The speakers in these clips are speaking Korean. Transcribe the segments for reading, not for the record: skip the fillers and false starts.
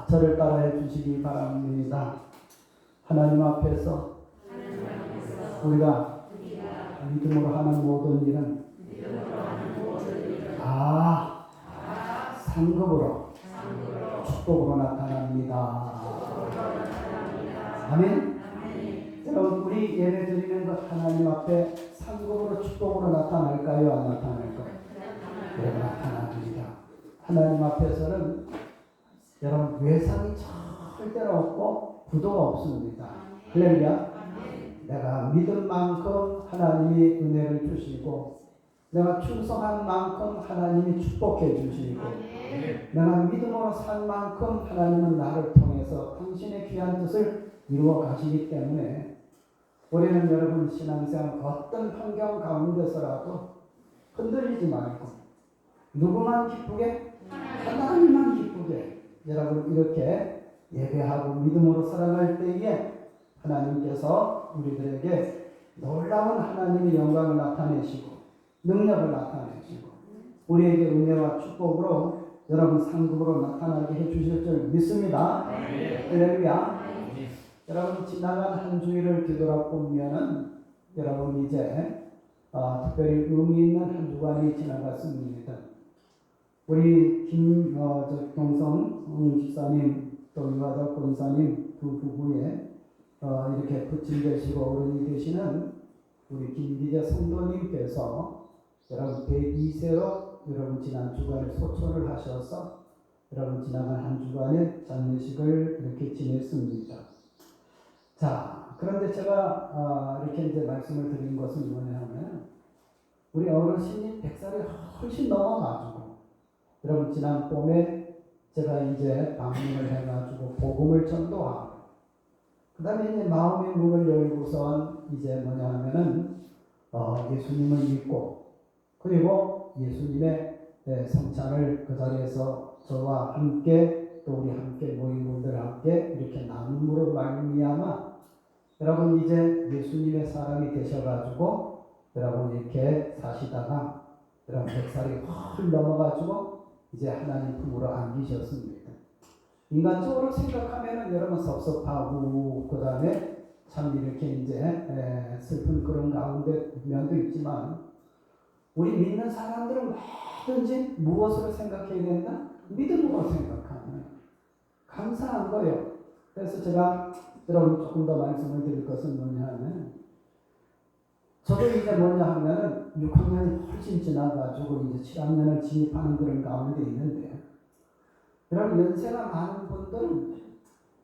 저를 따라해 주시기 바랍니다. 하나님 앞에서 우리가 믿음으로 하는 모든 일은 다 상급으로 축복으로 나타납니다. 아멘. 여러분, 우리 예배 드리는 것 하나님 앞에 상급으로 축복으로 나타날까요? 안 나타날까요? 네, 나타납니다. 하나님 앞에서는 여러분 외상이 절대로 없고 부도가 없습니다. 할렐루야. 내가 믿은 만큼 하나님이 은혜를 주시고, 내가 충성한 만큼 하나님이 축복해 주시고, 내가 믿음으로 산 만큼 하나님은 나를 통해서 당신의 귀한 뜻을 이루어 가시기 때문에 우리는 여러분 신앙생활 어떤 환경 가운데서라도 흔들리지 말고 누구만 기쁘게? 하나님만 기쁘게. 여러분 이렇게 예배하고 믿음으로 살아갈 때에 하나님께서 우리들에게 놀라운 하나님의 영광을 나타내시고 능력을 나타내시고 우리에게 은혜와 축복으로 여러분 상급으로 나타나게 해주실 줄 믿습니다. 할렐루야. 여러분 지나간 한 주일을 뒤돌아보면은 여러분 이제 특별히 의미 있는 한 주간이 지나갔습니다. 우리 김동성 집사님 또 유하덕 권사님 두 부부에 이렇게 부친되시고 어른이 되시는 우리 김기재 성도님께서 여러분 102세로 여러분 지난 주간에 소천을 하셔서 여러분 지나간 한 주간에 장례식을 이렇게 지냈습니다. 자, 그런데 제가 이렇게 이제 말씀을 드린 것은 뭐냐면 우리 어르신이 100살이 훨씬 넘어가지고 여러분 지난 봄에 제가 이제 방문을 해가지고 복음을 전도하고 그 다음에 이제 마음의 문을 열고선 이제 뭐냐면은 예수님을 믿고 그리고 예수님의 성찬을 그 자리에서 저와 함께 또 우리 함께 모인 분들 함께 이렇게 나눔으로 말미암아 여러분 이제 예수님의 사람이 되셔가지고 여러분 이렇게 사시다가 여러분 100살이 훨 넘어가지고 이제 하나님 품으로 안기셨습니다. 인간적으로 생각하면은 여러분 섭섭하고 그 다음에 참 이렇게 이제 슬픈 그런 가운데 면도 있지만 우리 믿는 사람들은 뭐든지 무엇으로 생각해야 된다? 믿음으로 생각하면 감사한 거예요. 그래서 제가 여러분 조금 더 말씀을 드릴 것은 뭐냐 하면 저도 이제 뭐냐 하면은 6학년이 훨씬 지나가지고 이제 7학년을 진입하는 그런 가운데 있는데 여러분 연세가 많은 분들은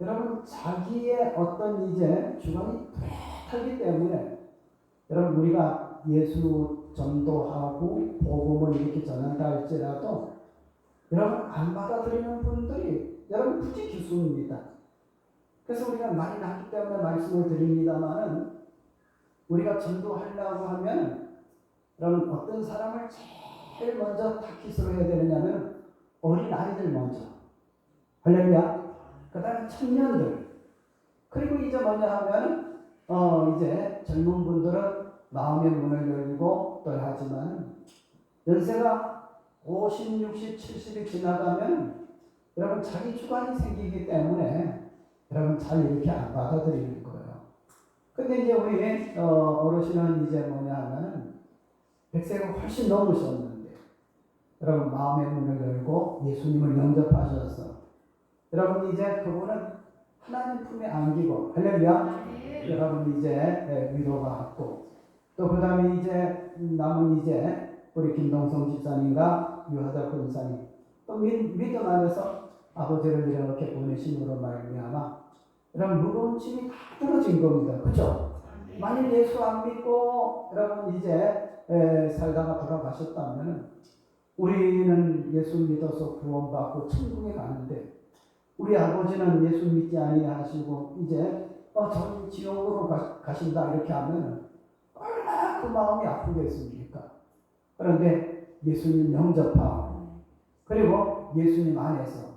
여러분 자기의 어떤 이제 주관이 뚜렷하기 때문에 여러분 우리가 예수 전도하고 복음을 이렇게 전한다 할지라도 여러분 안 받아들이는 분들이 여러분 굳이 기수입니다. 그래서 우리가 많이 났기 때문에 말씀을 드립니다만은 우리가 전도하려고 하면 여러분 어떤 사람을 제일 먼저 타깃으로 해야 되느냐면 어린 아이들 먼저 할렐루야. 그 다음에 청년들 그리고 이제 뭐냐 하면 이제 젊은 분들은 마음의 문을 열고 또 하지만 연세가 50, 60, 70이 지나가면 여러분 자기 주관이 생기기 때문에 여러분 잘 이렇게 안 받아들이는 거예요. 근데 이제 우리 어르신은 이제 뭐냐 하면은 100세가 훨씬 넘으셨는데 여러분 마음의 문을 열고 예수님을 영접하셔서 여러분 이제 그분은 하나님 품에 안기고 할렐루야. 여러분 이제 위로가 받고 또 그 다음에 이제 남은 이제 우리 김동성 집사님과 유하덕 권사님 또 믿음 안에서 아버지를 이렇게 보내심으로 말미암아 여러분 무거운 짐이 다 떨어진 겁니다. 그렇죠? 만일 예수 안 믿고 여러분 이제 살다가 돌아가셨다면 우리는 예수 믿어서 구원받고 천국에 가는데 우리 아버지는 예수 믿지 아니하시고 이제 전 지옥으로 가신다 이렇게 하면 얼마나 그 마음이 아프겠습니까? 그런데 예수님 영접하고 그리고 예수님 안에서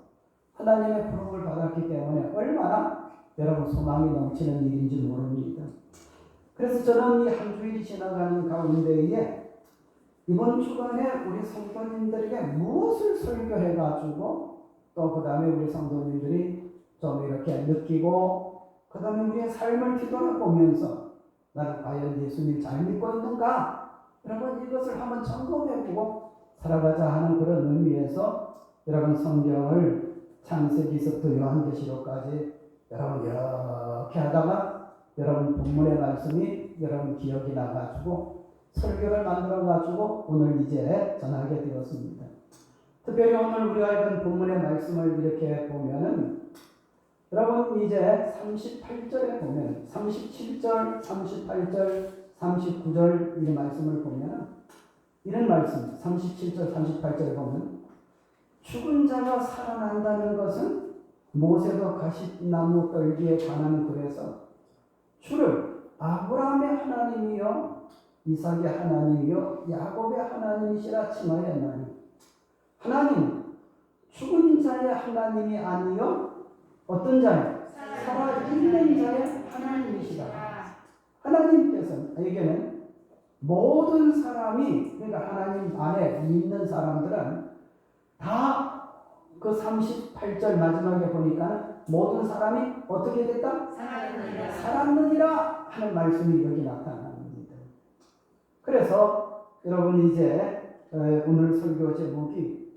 하나님의 부름을 받았기 때문에 얼마나 여러분 소망이 넘치는 일인지 모릅니다. 그래서 저는 이 한 주일이 지나가는 가운데에 이번 주간에 우리 성도님들에게 무엇을 설교해가지고 또 그 다음에 우리 성도님들이 좀 이렇게 느끼고 그 다음에 우리의 삶을 뒤돌아보면서 나는 과연 예수님 잘 믿고 있는가? 여러분 이것을 한번 점검해보고 살아가자 하는 그런 의미에서 여러분 성경을 창세기서부터 요한계시록까지 여러분 이렇게 하다가 여러분 본문의 말씀이 여러분 기억이 나가지고 설교를 만들어가지고 오늘 이제 전하게 되었습니다. 특별히 오늘 우리가 읽은 본문의 말씀을 이렇게 보면은 여러분 이제 38절에 보면 37절, 38절, 39절 이 말씀을 보면 이런 말씀 37절, 38절에 보면 죽은 자가 살아난다는 것은 모세도 가시나무 떨기에 관한 글에서 주를 아브라함의 하나님이요 이삭의 하나님이요 야곱의 하나님이시라 칭하였나니 하나님은 죽은 자의 하나님이 아니요 어떤 자요? 살아있는 자의 하나님이시다. 하나님께서는 모든 사람이 그러니까 하나님 안에 믿는 사람들은 다 그 38절 마지막에 보니까 모든 사람이 어떻게 됐다? 살았느니라 하는 말씀이 여기 나타납니다. 그래서 여러분 이제 오늘 설교 제목이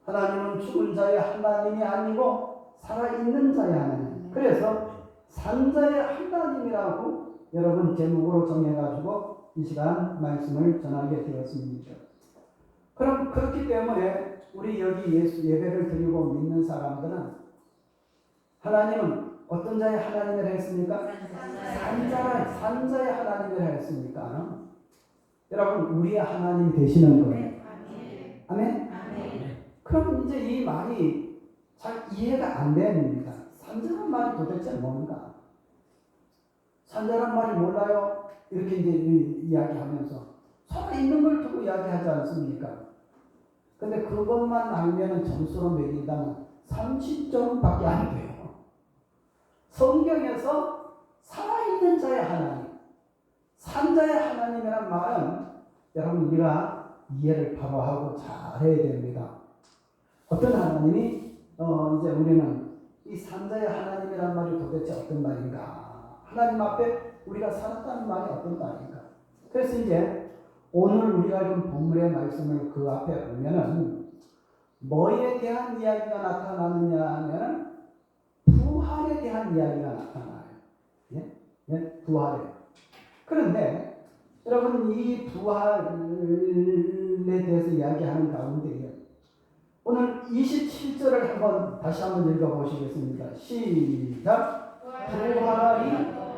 하나님은 죽은 자의 하나님이 아니고 살아있는 자의 하나님. 그래서 산자의 하나님이라고 여러분 제목으로 정해가지고 이 시간 말씀을 전하게 되었습니다. 그럼 그렇기 때문에 우리 여기 예수 예배를 드리고 믿는 사람들은 하나님은 어떤 자의 하나님이라 했습니까? 산자의 하나님이라 했습니까? 여러분 우리의 하나님 되시는 거예요. 아멘? 그럼 이제 이 말이 잘 이해가 안 됩니다. 산자란 말이 도대체 뭔가? 산자란 말이 몰라요? 이렇게 이제 이야기하면서 살아있는 걸 두고 이야기하지 않습니까? 근데 그것만 알면은 점수로 매긴다면 30점밖에 안 돼요. 성경에서 살아있는 자의 하나님, 산자의 하나님이란 말은 여러분 우리가 이해를 바로 하고 잘 해야 됩니다. 어떤 하나님이 이제 우리는 이 산자의 하나님이란 말이 도대체 어떤 말인가? 하나님 앞에 우리가 살았다는 말이 어떤 말인가? 그래서 이제 오늘 우리가 읽은 본문의 말씀을 그 앞에 보면은 뭐에 대한 이야기가 나타나느냐 하면 부활에 대한 이야기가 나타나요. 예? 부활에. 그런데 여러분 이 부활에 대해서 이야기하는 가운데에 오늘 27절을 다시 한번 읽어보시겠습니다. 시작. 부활이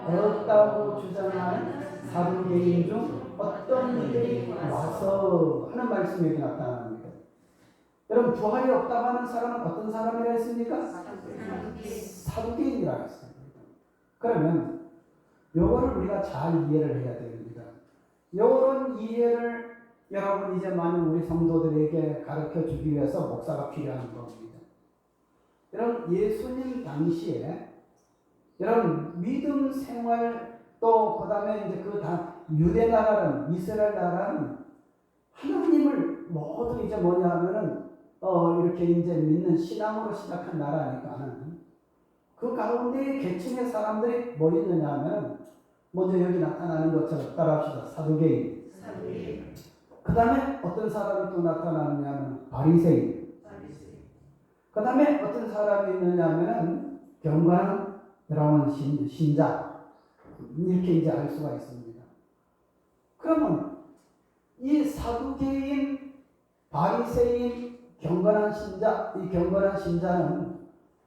없다고 주장하는 사두개인 중 어떤 이들이 와서 하는 말씀이 여기 나타납니다. 여러분 부활이 없다고 하는 사람은 어떤 사람이라 했습니까? 사두개인이라고 했습니다. 그러면 요거를 우리가 잘 이해를 해야 됩니다. 요런 이해를 여러분 이제 많은 우리 성도들에게 가르쳐 주기 위해서 목사가 필요한 겁니다. 여러분 예수님 당시에 여러분 믿음 생활 또 그다음에 이제 그 유대 나라는 이스라엘 나라는 하나님을 모두 이제 뭐냐 하면은 이렇게 이제 믿는 신앙으로 시작한 나라니까는 그 가운데 계층의 사람들이 뭐 있느냐 하면 먼저 여기 나타나는 것처럼 따라합시다. 사두개인. 그 다음에 어떤 사람이 또 나타나느냐면 바리새인. 그 다음에 어떤 사람이 있느냐면 경건한 여러분 신자. 이렇게 이제 알 수가 있습니다. 그러면 이 사두개인, 바리새인, 경건한 신자, 이 경건한 신자는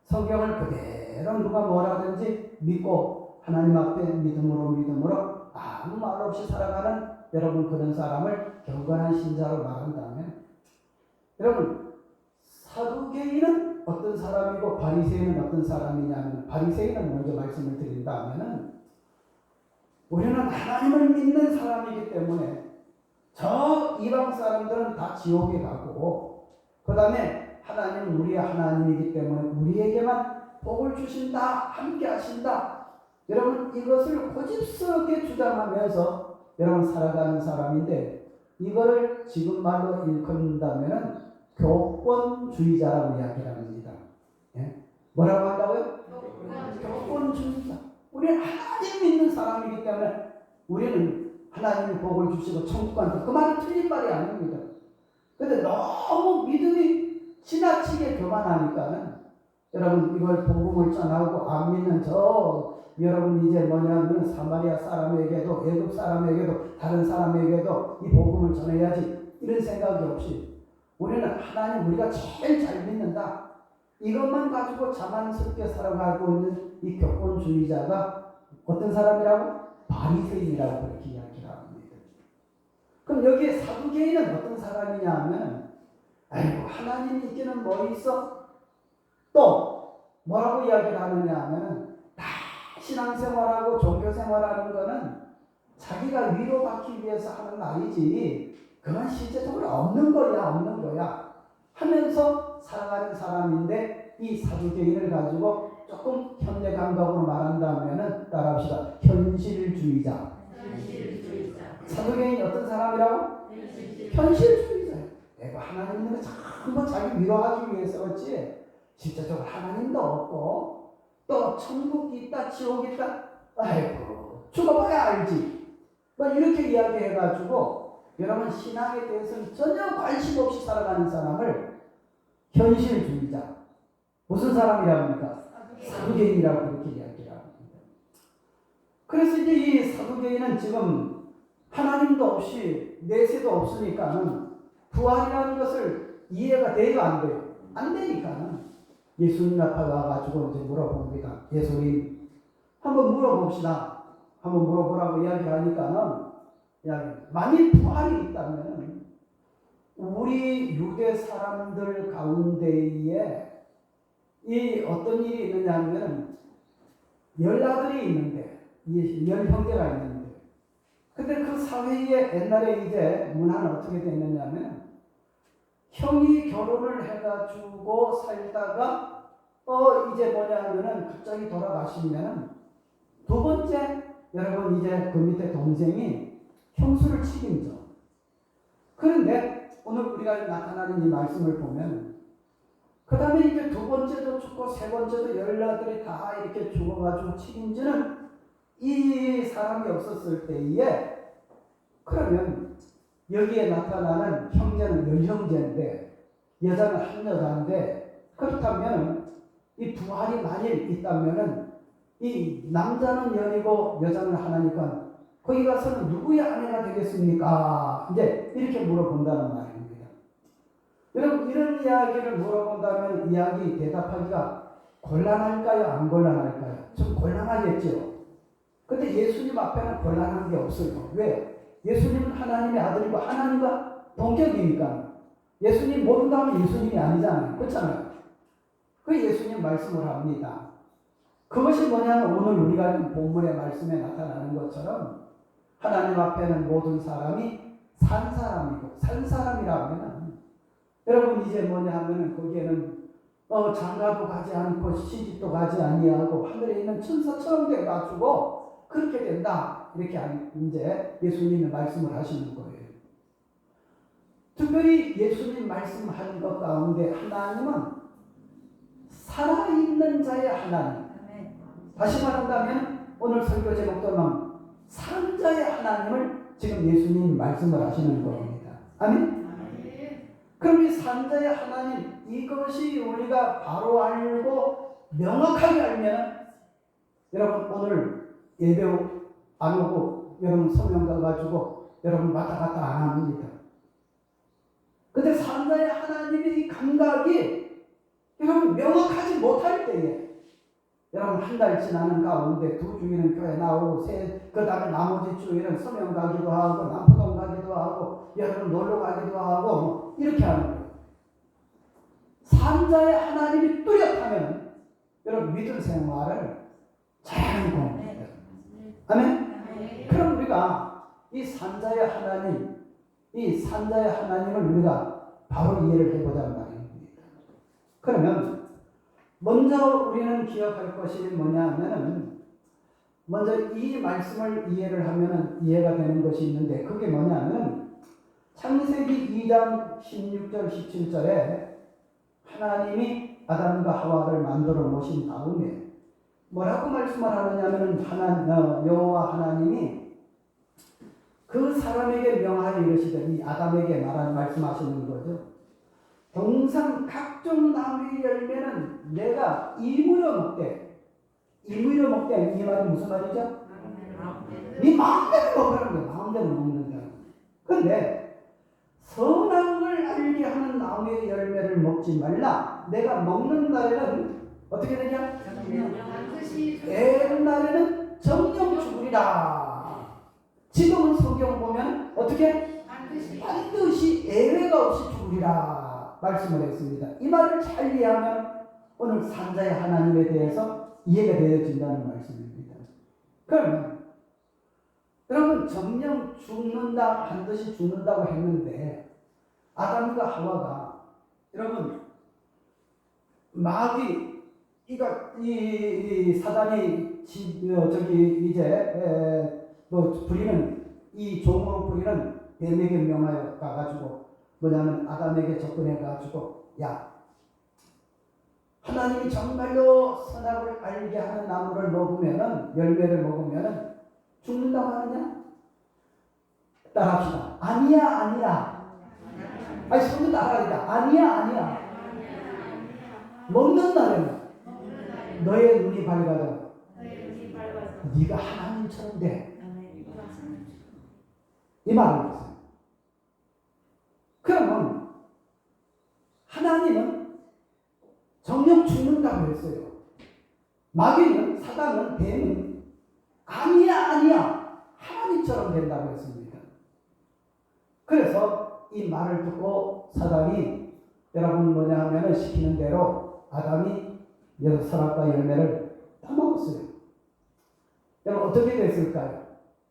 성경을 그대로 누가 뭐라든지 믿고 하나님 앞에 믿음으로 아무 말 없이 살아가는 여러분 그런 사람을 경건한 신자로 말한다면 여러분 사두개인은 어떤 사람이고 바리새인은 어떤 사람이냐면 바리새인은 먼저 말씀을 드린다면은 우리는 하나님을 믿는 사람이기 때문에 저 이방 사람들은 다 지옥에 가고 그 다음에 하나님은 우리의 하나님이기 때문에 우리에게만 복을 주신다 함께 하신다 여러분 이것을 고집스럽게 주장하면서 여러분 살아가는 사람인데 이거를 지금 말로 일컫는다면 교권주의자라고 이야기를 합니다. 예? 뭐라고 한다고요? 교권주의자. 우리는 하나님 믿는 사람이기 때문에 우리는 하나님이 복을 주시고 천국 간다. 그 말은 틀린 말이 아닙니다. 근데 너무 믿음이 지나치게 교만하니까는 여러분 이걸 복음을 전하고 안 믿는 여러분 이제 뭐냐면 사마리아 사람에게도 애굽 사람에게도 다른 사람에게도 이 복음을 전해야지 이런 생각이 없이 우리는 하나님 우리가 제일 잘 믿는다. 이것만 가지고 자만스럽게 살아가고 있는 이 교권주의자가 어떤 사람이라고? 바리새인이라고 그렇게 이야기를 합니다. 그럼 여기에 사두개인은 어떤 사람이냐 하면 아이고 하나님 있기는 뭐 있어? 또 뭐라고 이야기를 하느냐 하면 다 신앙생활하고 종교생활하는 거는 자기가 위로받기 위해서 하는 말이지 그건 실제적으로 없는 거야 하면서 살아가는 사람인데 이 사두개인을 가지고 조금 현대 감각으로 말한다면 따라합시다. 현실주의자. 사두개인이 어떤 사람이라고? 현실주의자예요. 내가 하나님 있는 거 전부 자기 위로하기 위해서 그렇지 실제적으로 하나님도 없고 또 천국이 있다 지옥이 있다 아이고 죽어봐야 알지 뭐 이렇게 이야기해가지고 여러분 신앙에 대해서는 전혀 관심 없이 살아가는 사람을 현실주의자 무슨 사람이라고 합니까? 사두개인이라고 그렇게 이야기를 합니다. 그래서 이제 이 사두개인은 지금 하나님도 없이 내세도 없으니까는 부활이라는 것을 이해가 돼요 안 돼요? 안 되니까는 예수님 앞에 와가지고 이제 물어봅니다. 예수님 한번 물어봅시다. 한번 물어보라고 이야기하니까는 만일 부활이 있다면 우리 유대 사람들 가운데에 이 어떤 일이 있느냐 하면 열아들이 있는데 열 형제가 있는데 근데 그 사회에 옛날에 이제 문화는 어떻게 됐느냐면 형이 결혼을 해가지고 살다가 이제 뭐냐 하면은 갑자기 돌아가시면은 두 번째 여러분 이제 그 밑에 동생이 형수를 책임져. 그런데 오늘 우리가 나타나는 이 말씀을 보면 그 다음에 이제 두 번째도 죽고 세 번째도 열아들이 다 이렇게 죽어가지고 책임지는 이 사람이 없었을 때에 그러면 여기에 나타나는 형제는 열형제인데 여자는 한 여자인데 그렇다면 이 부활이 만일 있다면은 이 남자는 열이고 여자는 하나니까 거기 가서는 누구의 아내가 되겠습니까? 이제 이렇게 물어본다는 말입니다. 여러분 이런 이야기를 물어본다면 이야기 대답하기가 곤란할까요? 안 곤란할까요? 좀 곤란하겠죠. 근데 예수님 앞에는 곤란한 게 없어요. 왜? 예수님은 하나님의 아들이고 하나님과 동격이니까. 예수님 모른다면 예수님이 아니잖아요. 그렇잖아요. 그 예수님 말씀을 합니다. 그것이 뭐냐면 오늘 우리가 본문의 말씀에 나타나는 것처럼 하나님 앞에는 모든 사람이 산 사람이고 산 사람이라 하면 여러분 이제 뭐냐 하면은 거기에는 장가도 가지 않고 시집도 가지 아니하고 하늘에 있는 천사처럼 돼가지고 그렇게 된다. 이렇게 이제 예수님의 말씀을 하시는 거예요. 특별히 예수님 말씀하는 것 가운데 하나님은 살아있는 자의 하나님. 다시 말한다면 오늘 설교 제목처럼 산자의 하나님을 지금 예수님 말씀을 하시는 겁니다. 아멘? 그럼 이 산자의 하나님 이것이 우리가 바로 알고 명확하게 알면 여러분 오늘 예배 안 오고 여러분 성령 가가지고 여러분 왔다 갔다 안 합니다. 근데 산자의 하나님의 이 감각이 여러분 명확하지 못할 때에 여러분 한 달 지나는 가운데 두 주일은 교회 나오고 그 다음에 나머지 주일은 서명 가기도 하고 남포동 가기도 하고 여러분 놀러 가기도 하고 이렇게 하는 거예요. 산자의 하나님이 뚜렷하면 여러분 믿음 생활을 잘하는 겁니다. 아멘? 그럼 우리가 이 산자의 하나님, 이 산자의 하나님을 우리가 바로 이해를 해보자는 말입니다. 그러면 먼저 우리는 기억할 것이 뭐냐 하면은 먼저 이 말씀을 이해를 하면은 이해가 되는 것이 있는데 그게 뭐냐면 창세기 2장 16절 17절에 하나님이 아담과 하와를 만들어 놓으신 다음에 뭐라고 말씀을 하느냐면 여호와 하나님이 그 사람에게 명하여 이르시되 이 아담에게 말씀하시는 거죠. 동산 각종 나무의 열매는 내가 이물어 먹되 이물어 먹되 이 말이 무슨 말이죠? 네 마음대로 먹으라는 거야. 마음대로 먹는다. 그런데 선악을 알게 하는 나무의 열매를 먹지 말라. 내가 먹는 날에는 어떻게 되냐? 옛날에는 정령 죽으리라. 지금은 성경 보면 어떻게? 반드시 예외가 없이 죽으리라 말씀을 했습니다. 이 말을 잘 이해하면 오늘 산자의 하나님에 대해서 이해가 되어진다는 말씀입니다. 그러면 여러분 정령 죽는다 반드시 죽는다고 했는데 아담과 하와가 여러분 마귀 이 사단이 부리는 이 종으로 부리는 뱀에게 명하여 가가지고 뭐냐면 아담에게 접근해 가지고 야 하나님이 정말로 선악을 알게 하는 나무를 먹으면은 열매를 먹으면은 죽는다고 하느냐? 따라합시다. 아니야. 아니 손도 따라하니까 아니야. 먹는 날에는 너의 눈이 밝아져. 네가 하나님처럼 돼. 이 말을 했어요. 그러면 하나님은 정녕 죽는다고 했어요. 마귀는 사단은 뱀은 아니야 하나님처럼 된다고 했습니다. 그래서 이 말을 듣고 사단이 여러분 뭐냐 하면은 시키는 대로 아담이 선악과 열매를 따먹었어요. 여러분 어떻게 됐을까요?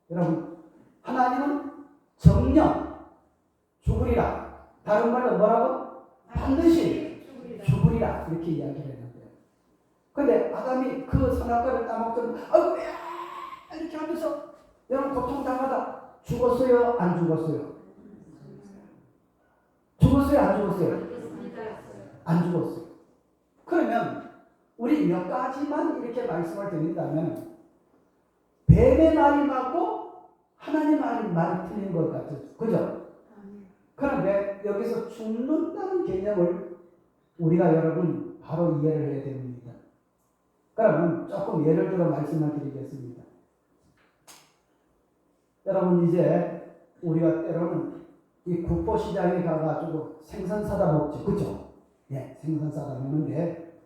여러분 하나님은 정녕 죽으리라. 다른 말로 뭐라고? 반드시 죽으리라. 이렇게 이야기를 했는데요. 그런데 아담이 그 선악과를 따먹던 아이고 야 이렇게 하면서 여러분 고통당하다 죽었어요? 안 죽었어요? 죽었어요? 안 죽었어요? 안 죽었어요. 그러면 우리 몇 가지만 이렇게 말씀을 드린다면 뱀의 말이 맞고 하나님 말이 틀린 것 같아요. 그죠? 그런데 여기서 죽는다는 개념을 우리가 여러분 바로 이해를 해야 됩니다. 그러면 조금 예를 들어 말씀을 드리겠습니다. 여러분 이제 우리가 때로는 이 국보시장에 가가지고 생선 사다 먹죠. 그죠? 예, 생선 사다 먹는데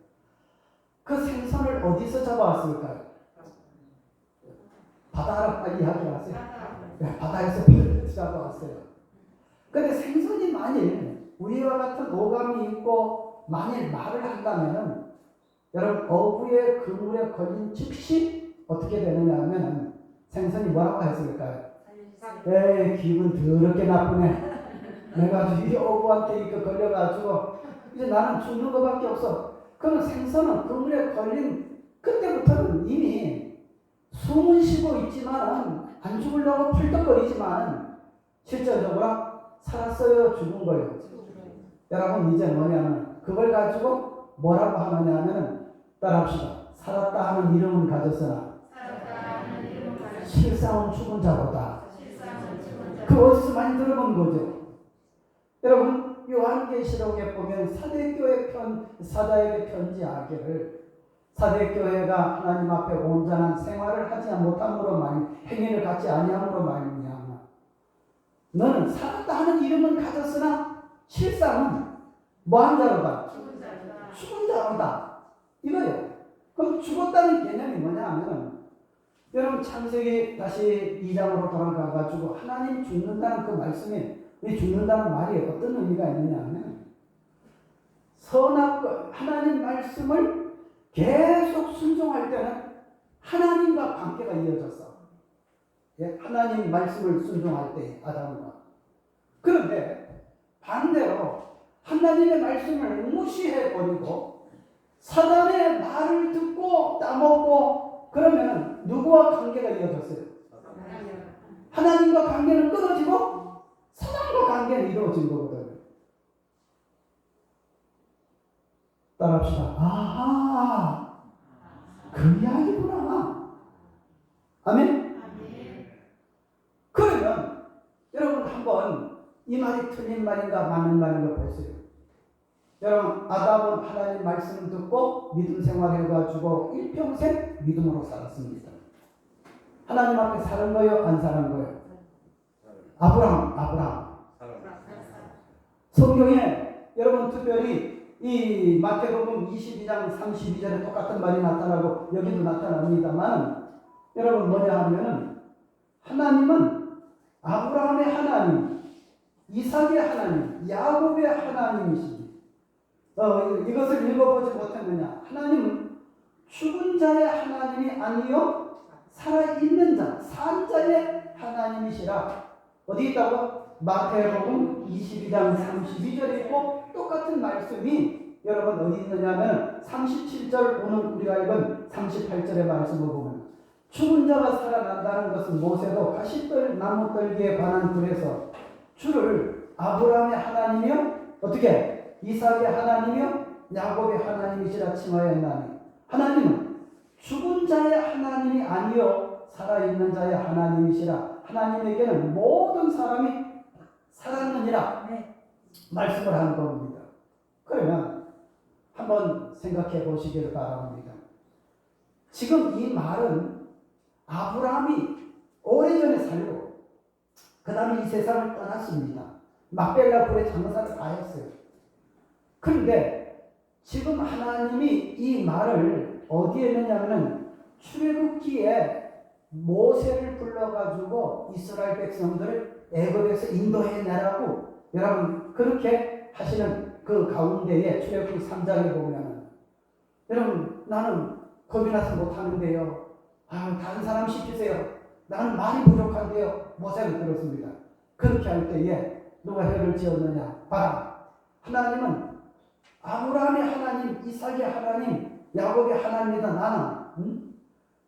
그 생선을 어디서 잡아왔을까요? 바다로 빨리 이야기하세요. 네, 바다에서 잡아왔어요. 근데 생선이 만일 우리와 같은 오감이 있고 만일 말을 한다면은 여러분 어부의 그물에 걸린 즉시 어떻게 되느냐 하면 생선이 뭐라고 했을까요? 에이 기분 더럽게 나쁘네. 내가 이 어부한테 이거 걸려가지고 이제 나는 죽는 것밖에 없어. 그럼 생선은 그물에 걸린 그때부터는 이미 숨은 쉬고 있지만 안 죽으려고 펄떡거리지만 실질적으로 살았어요? 죽은 거예요? 여러분 이제 뭐냐면 그걸 가지고 뭐라고 하느냐 하면 따라합시다. 살았다 하는 이름은 가졌으나 실상은 죽은 자로다. 그 어디서 많이 들어본 거죠. 여러분 요한계시록에 보면 사도에게 편지하기를 사도교회가 하나님 앞에 온전한 생활을 하지 못함으로 행위를 갖지 아니함으로 말미암아 너는 살았다 하는 이름은 가졌으나 실상은 뭐한 자로다? 죽은 자로다. 이거예요. 그럼 죽었다는 개념이 뭐냐 하면 여러분 창세기 다시 2장으로 돌아가가지고 하나님 죽는다는 그 말씀에 이 죽는다는 말이 어떤 의미가 있느냐 하면 선악과 하나님 말씀을 계속 순종할 때는 하나님과 관계가 이어졌어. 예? 하나님 말씀을 순종할 때 아담과. 그런데 반대로 하나님의 말씀을 무시해버리고 사단의 말을 듣고 따먹고 그러면 누구와 관계가 이어졌어요? 하나님과 관계는 끊어지고 사단과 관계는 이루어진 거거든요. 따라합시다. 아하, 그 이야기구나. 아멘? 그러면 여러분 한번 이 말이 틀린 말인가 맞는 말인가 보세요. 여러분 아담은 하나님 말씀을 듣고 믿음 생활해가지고 일평생 믿음으로 살았습니다. 하나님 앞에 사는 거예요? 안 사는 거예요? 아브라함. 성경에 여러분 특별히 이 마태복음 22장 32절에 똑같은 말이 나타나고 여기도 나타납니다만 여러분 뭐냐 하면은 하나님은 아브라함의 하나님, 이삭의 하나님, 야곱의 하나님이십니다. 이것을 읽어보지 못했느냐? 하나님은 죽은 자의 하나님이 아니요 살아있는 자, 산 자의 하나님이시라. 어디 있다고? 마태복음 22장 32절에 있고 똑같은 말씀이 여러분 어디 있느냐면 37절 오늘 우리가 읽은 38절의 말씀을 보면 죽은 자가 살아난다는 것은 모세도 가시떨 나무떨기에 관한 글에서 주를 아브라함의 하나님이요 어떻게 이삭의 하나님이요 야곱의 하나님이시라 칭하였나니 하나님은 죽은 자의 하나님이 아니요 살아있는 자의 하나님이시라. 하나님에게는 모든 사람이 살았느니라 말씀을 한 겁니다. 그러면 한번 생각해 보시기를 바랍니다. 지금 이 말은 아브라함이 오래전에 살고 그 다음에 이 세상을 떠났습니다. 막벨라 굴에 장사를 다 했어요. 그런데 지금 하나님이 이 말을 어디에 넣냐면 출애굽기에 모세를 불러가지고 이스라엘 백성들을 애굽에서 인도해내라고 여러분 그렇게 하시는 그 가운데에 출애굽기 3장에 보면 여러분 나는 겁이 나서 못하는데요. 다른 사람 시키세요. 나는 말이 부족한데요. 모세는 들었습니다. 그렇게 할 때에 누가 해를 지었느냐? 봐라. 하나님은 아브라함의 하나님, 이삭의 하나님, 야곱의 하나님이다. 나는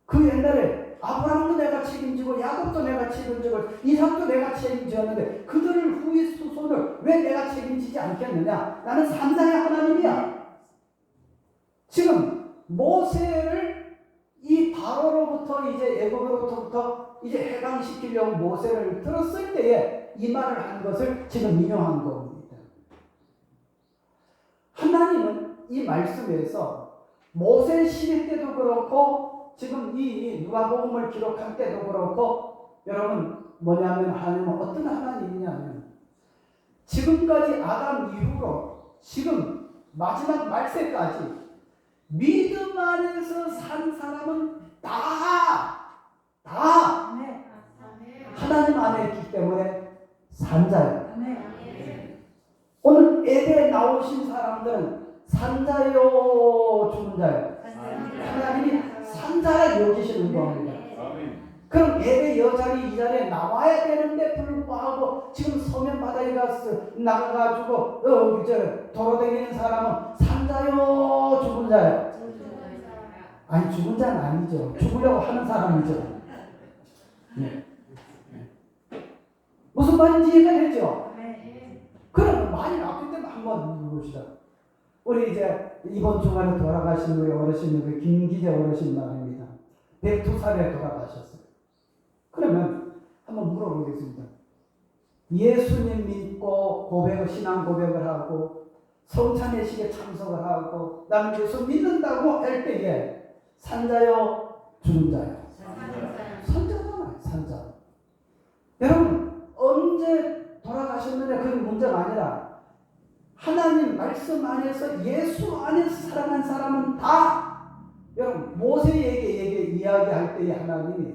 그 옛날에 아브라함도 내가 책임지고 야곱도 내가 책임지고 이삭도 내가 책임지었는데 그들을 후의 후손을 왜 내가 책임지지 않겠느냐? 나는 산자의 하나님이야. 지금 모세를 이 바로로부터 이제 애굽으로부터 이제 해방시키려고 모세를 들었을 때에 이 말을 한 것을 지금 인용한 겁니다. 하나님은 이 말씀에서 모세 시대 때도 그렇고 지금 이 누가복음을 기록할 때도 그렇고 여러분 뭐냐면 하나님은 어떤 하나님이냐면 지금까지 아담 이후로 지금 마지막 말세까지 믿음 안에서 산 사람은 다 하나님 안에 있기 때문에 산자예요. 오늘 예배에 나오신 사람들은 산자요 죽은 자예요. 하나님이 산자라 여기시는 겁니다. 그럼 예배 여자리 이 자리에 나와야 되는데 불구하고 지금 서면 바다에 나가가지고 돌아다니는 사람은 산자요 죽은 자예요. 아니 죽은 자는 아니죠. 죽으려고 하는 사람이죠. 네. 무슨 말인지 이해가 되죠? 그럼 말이 나쁠 때는 한번 물어봅시다. 우리 이제 이번 주말에 돌아가신 우리 어르신, 우리 김기재 어르신 말입니다. 102살에 돌아가셨어요. 그러면 한번 물어보겠습니다. 예수님 믿고 신앙 고백을 하고 성찬예식에 참석을 하고 나는 예수 믿는다고 할 때에 산자요 죽은 자요? 산자잖아요. 산자. 여러분 언제 돌아가셨느냐 그게 문제가 아니라 하나님 말씀 안에서 예수 안에서 살아간 사람은 다 여러분 모세에게 이야기할 때에 하나님이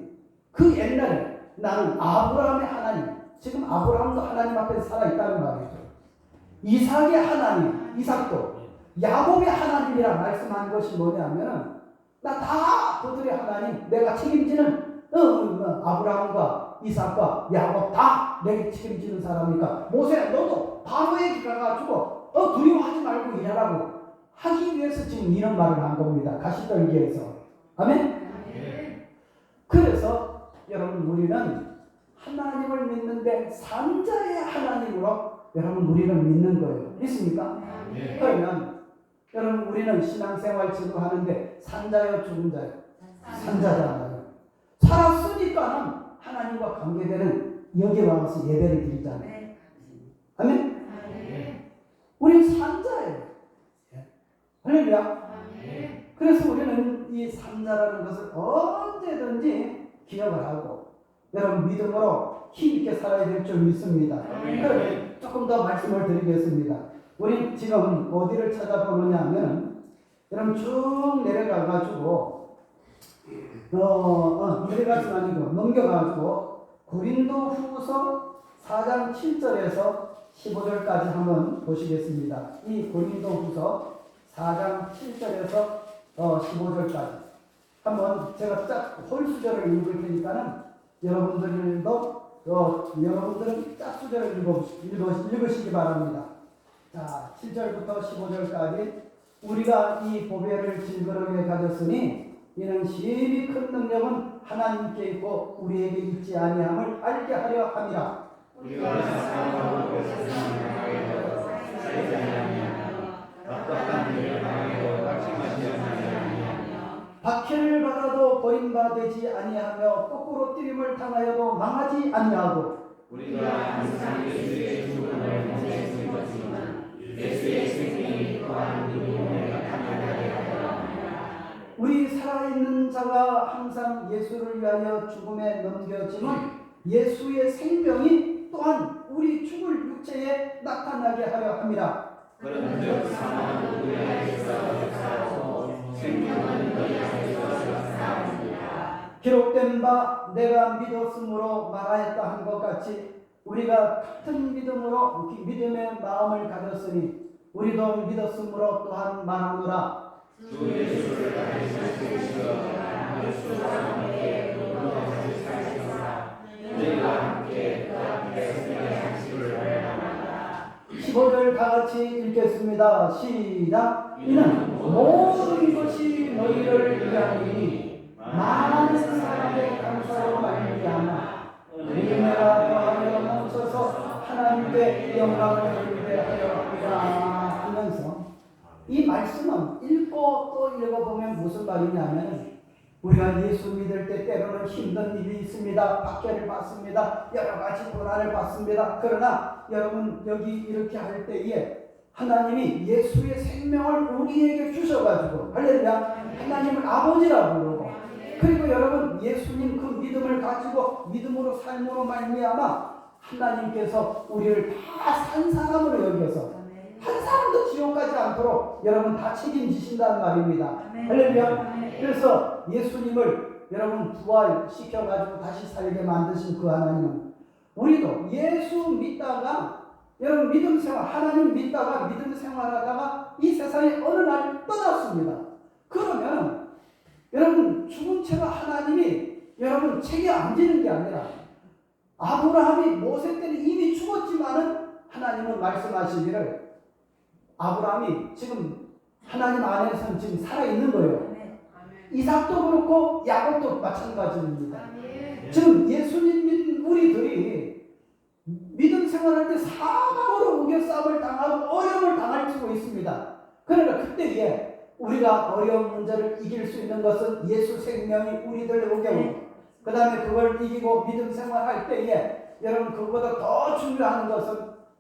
그 옛날에 나는 아브라함의 하나님 지금 아브라함도 하나님 앞에 살아있다는 말이죠. 이삭의 하나님 이삭도 야곱의 하나님이라 말씀한 것이 뭐냐면 나 다 그들의 하나님 내가 책임지는 아브라함과 이삭과 야곱 다 내게 책임지는 사람이니까 모세야 너도 바로에게 가가지고 두려워하지 말고 일하라고 하기 위해서 지금 이런 말을 한 겁니다. 가시떨기에서. 아멘? 그래서 여러분 우리는 하나님을 믿는데 산자의 하나님으로 여러분 우리는 믿는 거예요. 믿습니까? 그러면 여러분 우리는 신앙생활 지도하는데 산자요 죽은 자요? 산자잖아요. 살았으니까는 하나님과 관계되는 여기 와서 예배를 드리잖아요. 아멘? 우리는 산자예요. 할렐루야. 그래서 우리는 이 산자라는 것을 언제든지 기억을 하고 여러분 믿음으로 힘있게 살아야 될 줄 믿습니다. 그러면 조금 더 말씀을 드리겠습니다. 우리 지금 어디를 찾아보느냐 하면 여러분 쭉 내려가가지고 내려가지는 아니고 넘겨가지고 고린도 후서 4장 7절에서 15절까지 한번 보시겠습니다. 이 고린도 후서 4장 7절에서 15절까지 한번 제가 짝 홀수절을 읽을 테니까는 여러분들은 짝 수절을 읽으시기 바랍니다. 자, 7절부터 15절까지 우리가 이 보배를 질그릇에 가졌으니 이는 심히 큰 능력은 하나님께 있고 우리에게 있지 아니함을 알게 하려 함이라. 우리가 사랑하고 세상을 살지 아니하며 답답한 일을 당하고 낙심하지 아니하며 박해를 받아도 버림받지 아니하며 거꾸로 뛰림을 당하여도 망하지 아니하고 우리가 항상 예수의 죽음을 경외하는 것이지만 예수의 생명이 또한 우리를 나타나게 하려 함이라. 우리 살아있는 자가 항상 예수를 위하여 죽음에 넘겨지면 예수의 생명이 또한 우리 죽을 육체에 나타나게 하려 함이라. 그런즉 사망은 우리 안에서 역사하고 생명은 너희 안에서 역사하니라. 기록된 바 내가 믿었으므로 말하였다 한 것 같이 우리가 같은 믿음으로 믿음의 마음을 가졌으니 우리도 믿었으므로 또한 말하노라. 주 예수를 가리시고 예수와 함께 우리와 살시사 너희와 함께 그 앞에 양식을 알아나라. 15절 다 같이 읽겠습니다. 시작. 이는 모든 것이 너희를 위하이니 많은 사람의 감사로 말미암아 은혜가 더하여 넘쳐서 하나님께 영광을 돌리게 하려 함이라 하면서 이 말씀은 읽고 또 읽어보면 무슨 말이냐면 우리가 예수 믿을 때 때로는 힘든 일이 있습니다. 박해를 받습니다. 여러 가지 고난을 받습니다. 그러나 여러분 여기 이렇게 할 때에 하나님이 예수의 생명을 우리에게 주셔가지고 할렐루야 하나님을 아버지라고 부르고 그리고 여러분 예수님 그 믿음을 가지고 믿음으로 삶으로 말미암아 하나님께서 우리를 다 산 사람으로 여겨서 한 사람도 지옥 가지 않도록 여러분 다 책임지신다는 말입니다. 할렐루야. 그래서 예수님을 여러분 부활시켜가지고 다시 살게 만드신 그 하나님은 우리도 예수 믿다가 여러분 믿음 생활 하나님 믿다가 믿음 생활하다가 이 세상에 어느 날 떠났습니다. 그러면 여러분 죽은 채로 하나님이 여러분 책에 안 지는 게 아니라 아브라함이 모세 때는 이미 죽었지만은 하나님은 말씀하시기를 아브라함이 지금 하나님 안에서는 지금 살아있는 거예요. 이삭도 그렇고 야곱도 마찬가지입니다. 지금 예수님 믿는 우리들이 믿음 생활할 때 사방으로 우겨싸움을 당하고 어려움을 당할 수 있습니다. 그러나 그때에 우리가 어려운 문제를 이길 수 있는 것은 예수 생명이 우리들 오게 그 다음에 그걸 이기고 믿음 생활할 때에 여러분 그보다 더 중요한 것은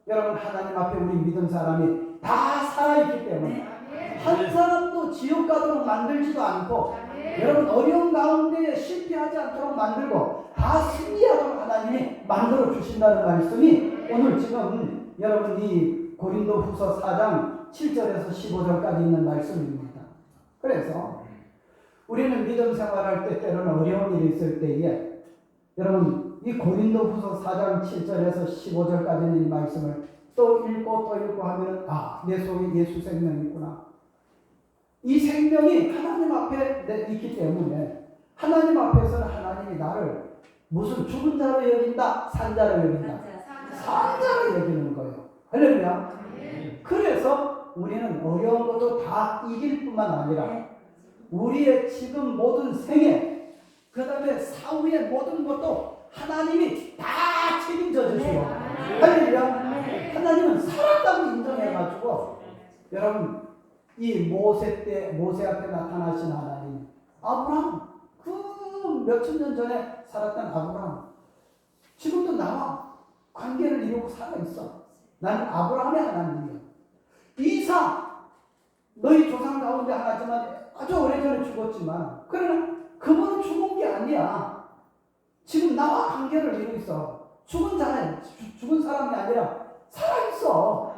여러분 하나님 앞에 우리 믿음 사람이 다 살아있기 때문에 한 사람도 지옥 가도록 만들지도 않고 여러분 어려운 가운데 실패하지 않도록 만들고 다 승리하도록 하나님이 만들어 주신다는 말씀이 오늘 지금 여러분 이 고린도 후서 4장 7절에서 15절까지 있는 말씀입니다. 그래서 우리는 믿음 생활할 때 때로는 어려운 일이 있을 때에 여러분 이 고린도 후서 4장 7절에서 15절까지 있는 이 말씀을 또 읽고 하면 내 속에 예수 생명이 있구나. 이 생명이 하나님 앞에 있기 때문에 하나님 앞에서는 하나님이 나를 무슨 죽은 자로 여긴다? 산 자로 여긴다? 산 자로 여기는 거예요. 할렐루야. 그래서 우리는 어려운 것도 다 이길 뿐만 아니라 우리의 지금 모든 생애 그 다음에 사후의 모든 것도 하나님이 다 책임져 주시고 할렐루야. 하나님은 살았다고 인정해가지고 여러분 이 모세 앞에 나타나신 하나님, 아브라함, 그 몇천 년 전에 살았던 아브라함, 지금도 나와 관계를 이루고 살아있어. 나는 아브라함의 하나님이야. 이삭, 너희 조상 가운데 하나지만 아주 오래전에 죽었지만, 그러나 그분은 죽은 게 아니야. 지금 나와 관계를 이루고 있어. 죽은 사람이 아니라 살아있어.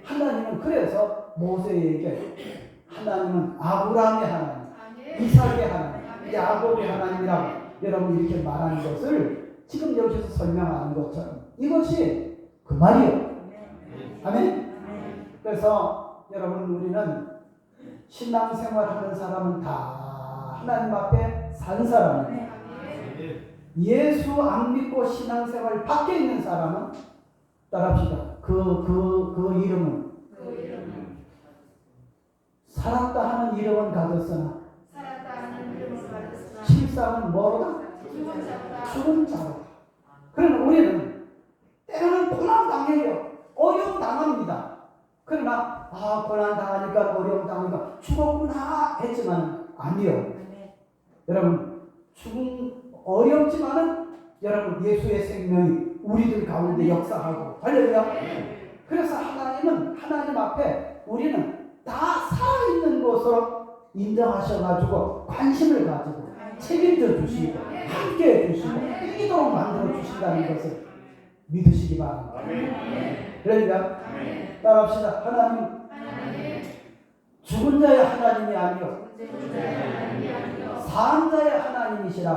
하나님은 그래서 모세에게 하나님은 아브라함의 하나님, 이삭의 하나님, 야곱의 하나님이라고 여러분 이렇게 말하는 것을 지금 여기서 설명하는 것처럼 이것이 그 말이에요. 아멘? 그래서 여러분 우리는 신앙생활하는 사람은 다 하나님 앞에 산 사람이에요. 예수 안 믿고 신앙생활 밖에 있는 사람은 따라합시다. 그 이름은 살았다 하는 이름은 가졌으나 실상은 뭐로다? 죽은 자로. 그러나 우리는 때로는 고난 당해요. 어려움 당합니다. 그러나 고난 당하니까 어려움 당하니까 죽었구나 했지만 아니요. 여러분 어렵지만은 여러분 예수의 생명이 우리들 가운데 역사하고 할렐루야. 그래서 하나님 앞에 우리는 다 살아있는 것으로 인정하셔가지고 관심을 가지고 책임져 주시고 함께 해주시고 이기도록 만들어 주신다는 것을 믿으시기 바랍니다. 그러니까 따라합시다. 하나님 죽은 자의 하나님이 아니요 산 자의 하나님이시라.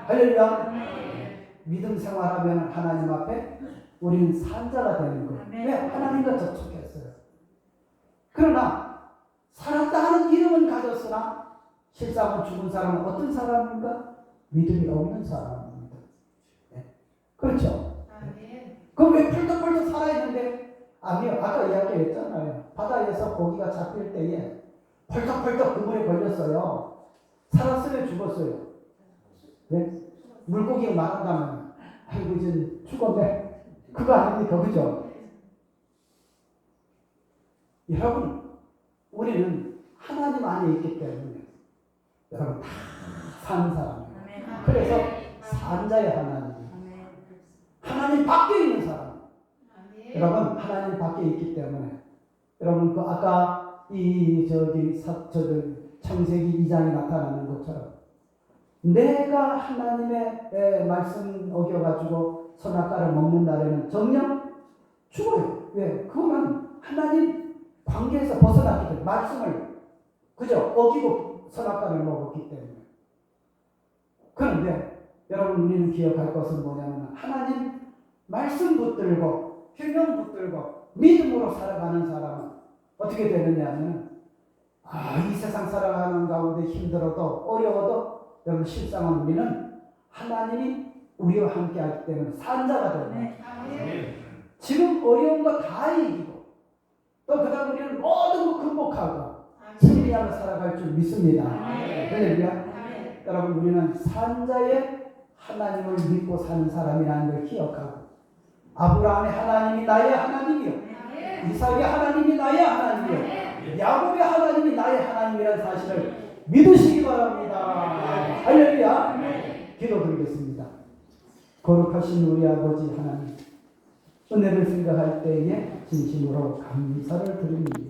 할렐루야. 믿음 생활하면 하나님 앞에 우리는 산 자가 되는 거예요. 왜? 하나님과 접촉했어요. 그러나 살았다 하는 이름은 가졌으나 실상은 죽은 사람은 어떤 사람인가? 믿음이 없는 사람입니다. 네. 그렇죠? 그럼 왜 펄떡펄떡 살아있는데? 아니요. 아까 이야기했잖아요. 바다에서 고기가 잡힐 때에 펄떡펄떡 그물에 걸렸어요. 살았으면 죽었어요. 네? 물고기가 말한다면 아이고 이제 죽었네. 그거 아닙니까? 그죠? 여러분 우리는 하나님 안에 있기 때문에 여러분 다 산 사람이에요. 그래서 산자의 하나님 밖에 있는 사람. 여러분 하나님 밖에 있기 때문에 여러분 그 아까 창세기 2장에 나타나는 것처럼 내가 하나님의 말씀 어겨가지고 선악과를 먹는 날에는 정녕 죽어요. 왜? 그거는 하나님 관계에서 벗어났기 때문에 말씀을 그죠? 어기고 선악과를 먹었기 때문에. 그런데 여러분 우리는 기억할 것은 뭐냐면 하나님 말씀 붙들고 균형 붙들고 믿음으로 살아가는 사람은 어떻게 되느냐면 이 세상 살아가는 가운데 힘들어도 어려워도 여러분 실상은 우리는 하나님이 우리와 함께 하기 때문에 산자가 되는 거예요. 지금 어려운 거 다 이기고 또 그다음 우리는 모든 거 극복하고 승리하며 살아갈 줄 믿습니다. 할렐루야. 여러분 우리는 산자의 하나님을 믿고 사는 사람이라는 걸 기억하고 아브라함의 하나님이 나의 하나님이요 이삭의 하나님이 나의 하나님이요 야곱의 하나님이 나의 하나님이라는 사실을 믿으시기 바랍니다. 할렐루야. 기도드리겠습니다. 거룩하신 우리 아버지 하나님 은혜를 생각할 때에 진심으로 감사를 드립니다.